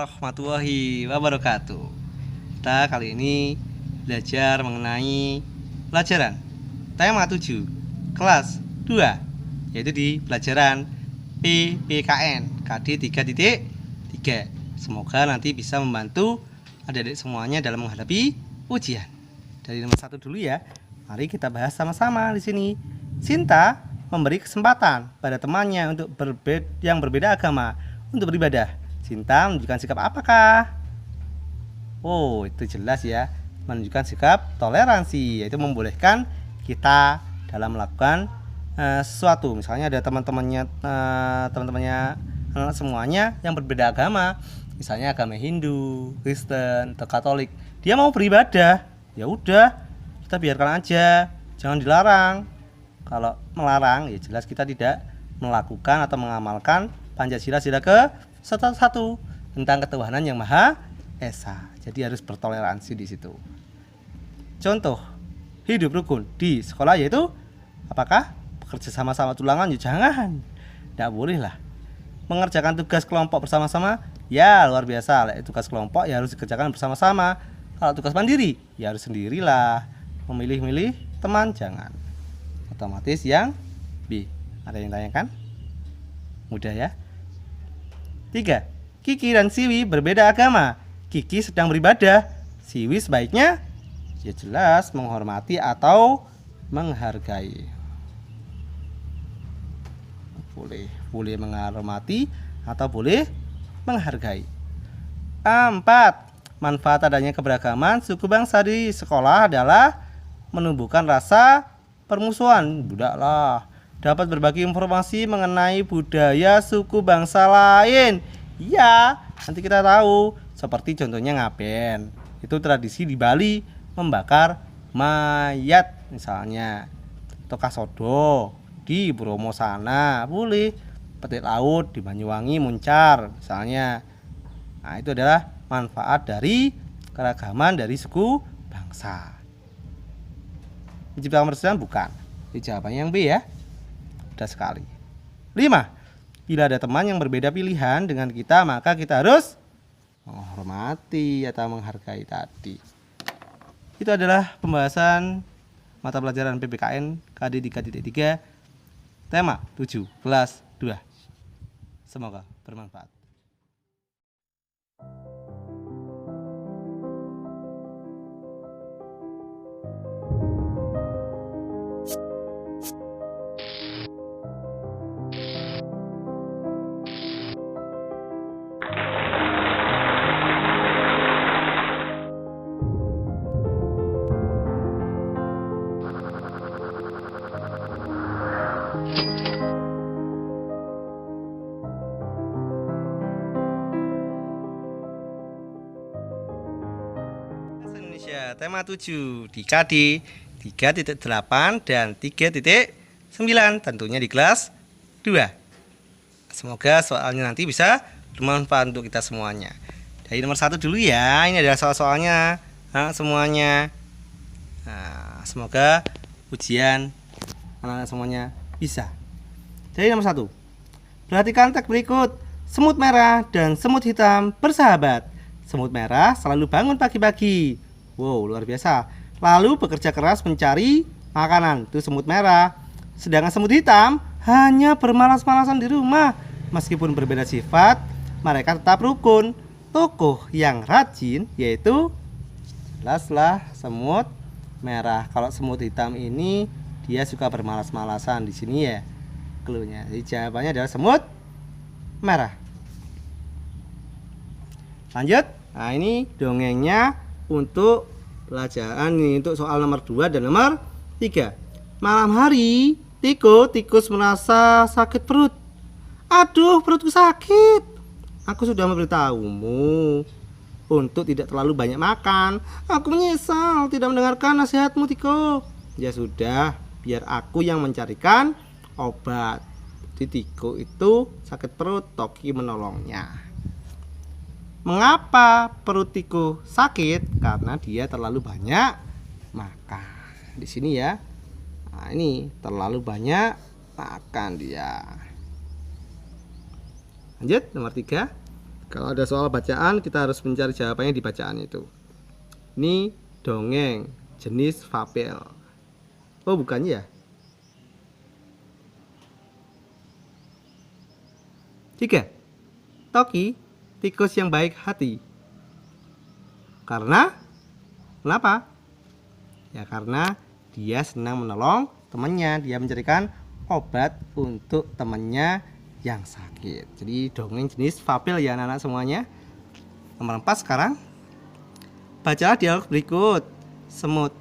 warahmatullahi wabarakatuh. Kita kali ini belajar mengenai pelajaran tema 7 kelas 2, yaitu di pelajaran PPKN KD 3.3. Semoga nanti bisa membantu adik-adik semuanya dalam menghadapi ujian. Dari nomor 1 dulu ya. Mari kita bahas sama-sama di sini. Sinta memberi kesempatan pada temannya untuk yang berbeda agama untuk beribadah. Sinta menunjukkan sikap apakah? Oh, itu jelas ya. Menunjukkan sikap toleransi, yaitu membolehkan kita dalam melakukan sesuatu. Misalnya ada teman-temannya anak semuanya yang berbeda agama, misalnya agama Hindu, Kristen, atau Katolik. Dia mau beribadah, ya udah, kita biarkan aja, jangan dilarang. Kalau melarang, ya jelas kita tidak melakukan atau mengamalkan Pancasila sila ke-1 tentang ketuhanan yang Maha Esa. Jadi harus bertoleransi di situ. Contoh hidup rukun di sekolah yaitu apakah? Bekerja sama-sama tulangan? Ya jangan, tidak boleh lah. Mengerjakan tugas kelompok bersama-sama, ya luar biasa. Tugas kelompok ya harus dikerjakan bersama-sama. Kalau tugas mandiri, ya harus sendirilah. Memilih-milih teman jangan. Otomatis yang B. Ada yang tanyakan? Mudah ya. 3. Kiki dan Siwi berbeda agama. Kiki sedang beribadah, Siwi sebaiknya ya jelas menghormati atau menghargai. Boleh menghormati atau boleh menghargai. 4. Manfaat adanya keberagaman suku bangsa di sekolah adalah menumbuhkan rasa permusuhan. Budaklah, dapat berbagi informasi mengenai budaya suku bangsa lain. Ya, nanti kita tahu. Seperti contohnya ngaben. Itu tradisi di Bali membakar mayat misalnya. Atau kasodo di Bromo sana boleh. Petik laut di Banyuwangi muncar misalnya. Nah, itu adalah manfaat dari keragaman dari suku bangsa. Menciptakan persatuan bukan. Jadi jawabannya yang B ya. Mudah sekali. 5. Bila ada teman yang berbeda pilihan dengan kita, maka kita harus menghormati atau menghargai tadi. Itu adalah pembahasan mata pelajaran PPKN KD 3.3 tema 7 kelas 2. Semoga bermanfaat. Indonesia tema 7 di KD 3.8 dan 3.9 tentunya di kelas 2. Semoga soalnya nanti bisa bermanfaat untuk kita semuanya. Dari nomor 1 dulu ya. Ini adalah soal-soalnya semuanya. Nah, semoga ujian anak-anak semuanya bisa. Dari nomor 1. Perhatikan teks berikut. Semut merah dan semut hitam bersahabat. Semut merah selalu bangun pagi-pagi. Wow, luar biasa. Lalu bekerja keras mencari makanan. Itu semut merah. Sedangkan semut hitam hanya bermalas-malasan di rumah. Meskipun berbeda sifat, mereka tetap rukun. Tokoh yang rajin yaitu jelaslah semut merah. Kalau semut hitam ini dia suka bermalas-malasan di sini ya. Cluenya. Jadi jawabannya adalah semut merah. Lanjut. Nah, ini dongengnya untuk pelajaran ini untuk soal nomor 2 dan nomor 3. Malam hari, tikus merasa sakit perut. Aduh, perutku sakit. Aku sudah memberitahumu untuk tidak terlalu banyak makan. Aku menyesal tidak mendengarkan nasihatmu, Tiko. Ya sudah, biar aku yang mencarikan obat. Tiko itu sakit perut, Toki menolongnya. Mengapa perut Tiko sakit? Karena dia terlalu banyak makan. Di sini ya. Nah, ini terlalu banyak makan dia. Lanjut nomor 3. Kalau ada soal bacaan, kita harus mencari jawabannya di bacaan itu. Ini dongeng jenis fabel. Oh, bukan ya? 3. Toki, tikus yang baik hati. Kenapa? Ya karena dia senang menolong temannya. Dia mencarikan obat untuk temannya yang sakit. Jadi dongeng jenis fabel ya anak-anak semuanya. Nomor 4 sekarang. Bacalah dialog berikut. Semut.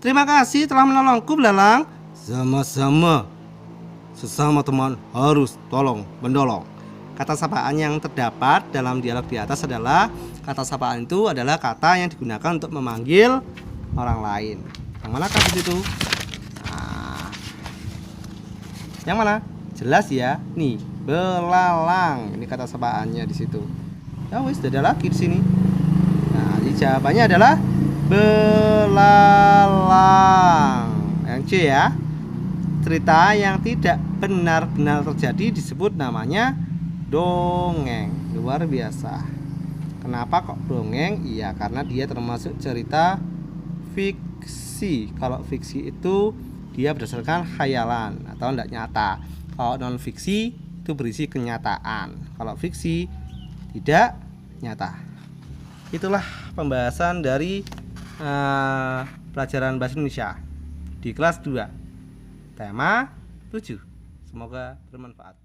Terima kasih telah menolongku, belalang. Sama-sama. Sesama teman harus tolong menolong. Kata sapaan yang terdapat dalam dialog di atas adalah kata sapaan itu adalah kata yang digunakan untuk memanggil orang lain. Yang manakah di situ? Nah, yang mana? Jelas ya. Nih, belalang. Ini kata sapaannya di situ. Ya wis, ada lagi di sini. Nah, jadi jawabannya adalah belalang. Yang C ya. Cerita yang tidak benar-benar terjadi disebut namanya dongeng. Luar biasa. Kenapa kok dongeng? Iya, karena dia termasuk cerita fiksi. Kalau fiksi itu dia berdasarkan khayalan atau tidak nyata. Kalau non fiksi itu berisi kenyataan. Kalau fiksi tidak nyata. Itulah pembahasan dari pelajaran bahasa Indonesia di kelas 2 tema 7. Semoga bermanfaat.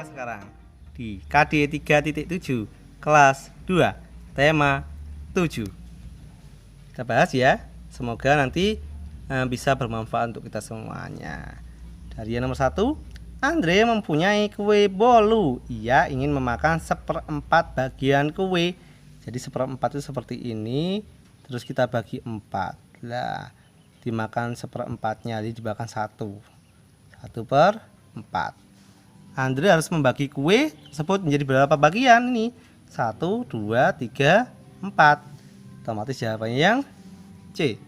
Sekarang di KD 3.7 kelas 2 tema 7 kita bahas ya. Semoga nanti bisa bermanfaat untuk kita semuanya. Dari yang nomor 1, Andre mempunyai kue bolu. Ia ingin memakan 1/4 bagian kue. Jadi 1/4 itu seperti ini. Terus kita bagi 4. Lah, dimakan 1/4-nya, jadi dimakan 1/4. Andre harus membagi kue tersebut menjadi berapa bagian ini? 1, 2, 3, 4. Otomatis jawabannya yang C.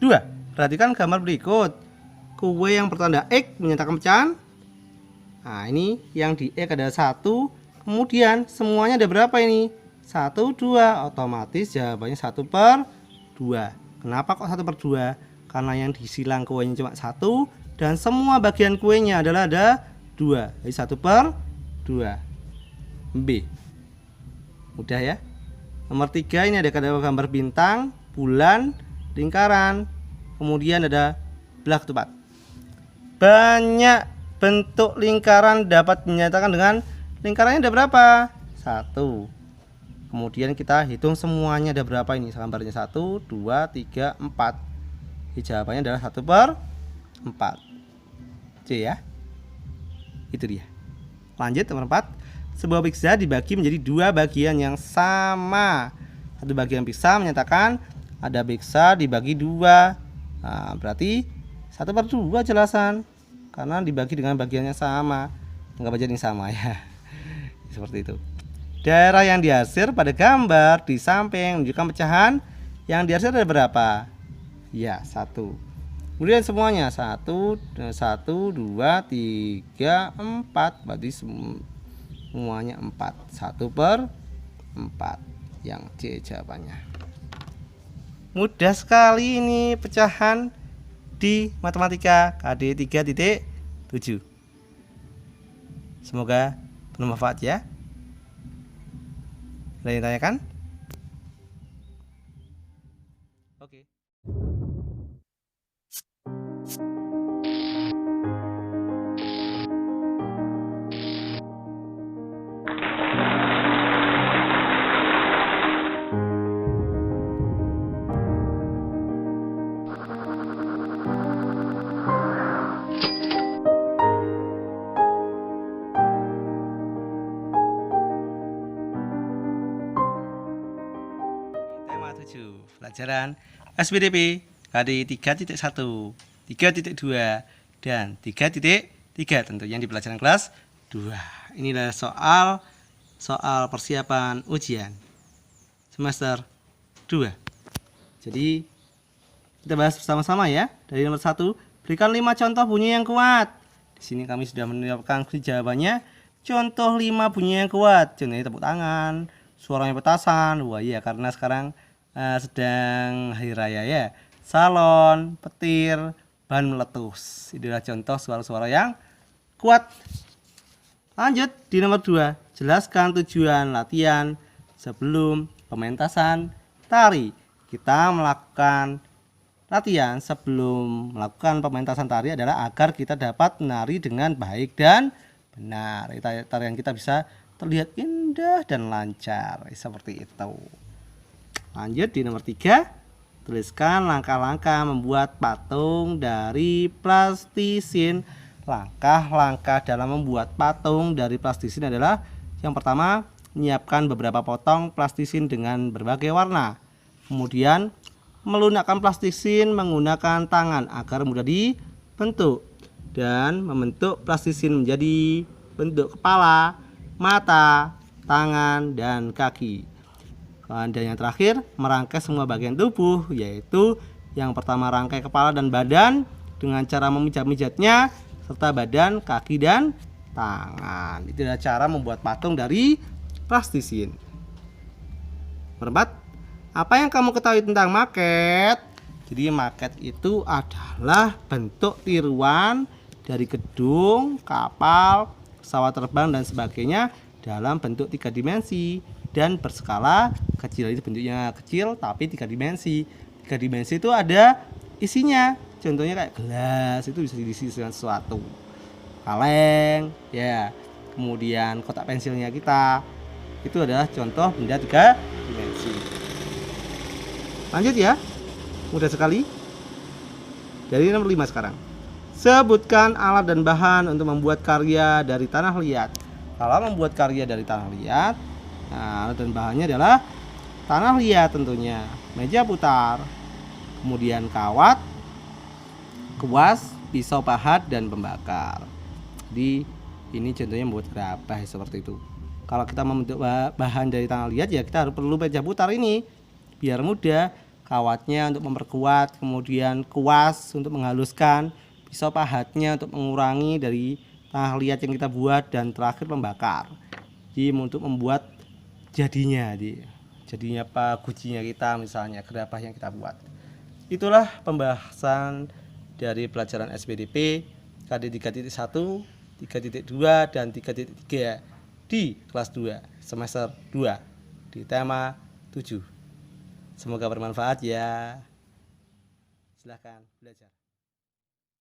2. Perhatikan gambar berikut. Kue yang bertanda X menyatakan pecahan. Nah, ini yang di X ada 1. Kemudian semuanya ada berapa ini? 1, 2. Otomatis jawabannya 1/2. Kenapa kok 1/2? Karena yang disilang kuenya cuma 1 dan semua bagian kuenya adalah ada 2. Jadi 1/2. B. Mudah ya. Nomor 3 ini ada gambar bintang, bulan, lingkaran, kemudian ada belah ketupat. Banyak bentuk lingkaran dapat dinyatakan dengan lingkarannya ada berapa? 1. Kemudian kita hitung semuanya ada berapa ini? Gambarnya 1, 2, 3, 4. Jadi jawabannya adalah 1/4. C ya. Itu dia. Lanjut nomor 4. Sebuah pizza dibagi menjadi 2 bagian yang sama. Satu bagian pizza menyatakan ada pizza dibagi 2. Nah, berarti 1/2 jelasan. Karena dibagi dengan bagiannya sama. Enggak bagian yang sama ya. Seperti itu. Daerah yang dihasil pada gambar di samping menunjukkan pecahan yang dihasil ada berapa? Ya, 1. Kemudian semuanya 1, 2, 3, 4. Berarti semuanya 4. 1/4. Yang C jawabannya. Mudah sekali ini pecahan di matematika KD 3.7. Semoga bermanfaat ya. Ada yang tanyakan? Oke. pelajaran SPDP KD 3.1, 3.2, dan 3.3 tentunya di pelajaran kelas 2. Inilah soal persiapan ujian semester 2. Jadi kita bahas bersama-sama ya. Dari nomor 1, berikan 5 contoh bunyi yang kuat. Di sini kami sudah menyiapkan jawabannya. Contoh 5 bunyi yang kuat. Contohnya tepuk tangan, suaranya petasan. Wah iya, karena sekarang sedang hari raya ya. Salon, petir, ban meletus. Inilah contoh suara-suara yang kuat. Lanjut di nomor 2. Jelaskan tujuan latihan sebelum pementasan tari. Kita melakukan latihan sebelum melakukan pementasan tari adalah agar kita dapat menari dengan baik dan benar. Tarian kita bisa terlihat indah dan lancar, seperti itu. Lanjut di nomor 3. Tuliskan langkah-langkah membuat patung dari plastisin. Langkah-langkah dalam membuat patung dari plastisin adalah: yang pertama, menyiapkan beberapa potong plastisin dengan berbagai warna. Kemudian melunakkan plastisin menggunakan tangan agar mudah dibentuk, dan membentuk plastisin menjadi bentuk kepala, mata, tangan, dan kaki. Dan yang terakhir, merangkai semua bagian tubuh, yaitu yang pertama rangkai kepala dan badan dengan cara memijat-mijatnya, serta badan, kaki, dan tangan. Itu adalah cara membuat patung dari plastisin. Nomor 4, apa yang kamu ketahui tentang maket? Jadi maket itu adalah bentuk tiruan dari gedung, kapal, pesawat terbang, dan sebagainya dalam bentuk 3 dimensi dan berskala kecil. Itu bentuknya kecil tapi 3 dimensi. 3 dimensi itu ada isinya. Contohnya kayak gelas, itu bisa diisi dengan sesuatu. Kaleng, ya. Kemudian kotak pensilnya kita. Itu adalah contoh benda 3 dimensi. Lanjut ya, mudah sekali. Dari nomor 5 sekarang. Sebutkan alat dan bahan untuk membuat karya dari tanah liat. Kalau membuat karya dari tanah liat, alat dan bahannya adalah tanah liat tentunya, meja putar, kemudian kawat, kuas, pisau pahat, dan pembakar. Jadi ini contohnya membuat gerabah seperti itu. Kalau kita membentuk bahan dari tanah liat ya kita harus perlu meja putar ini biar mudah. Kawatnya untuk memperkuat, kemudian kuas untuk menghaluskan, pisau pahatnya untuk mengurangi dari tanah liat yang kita buat, dan terakhir pembakar. Jadi untuk membuat jadinya gucinya kita, misalnya gerabah yang kita buat. Itulah pembahasan dari pelajaran SPDP KD 3.1, 3.2, dan 3.3 di kelas 2 semester 2 di tema 7. Semoga bermanfaat ya. Silahkan belajar.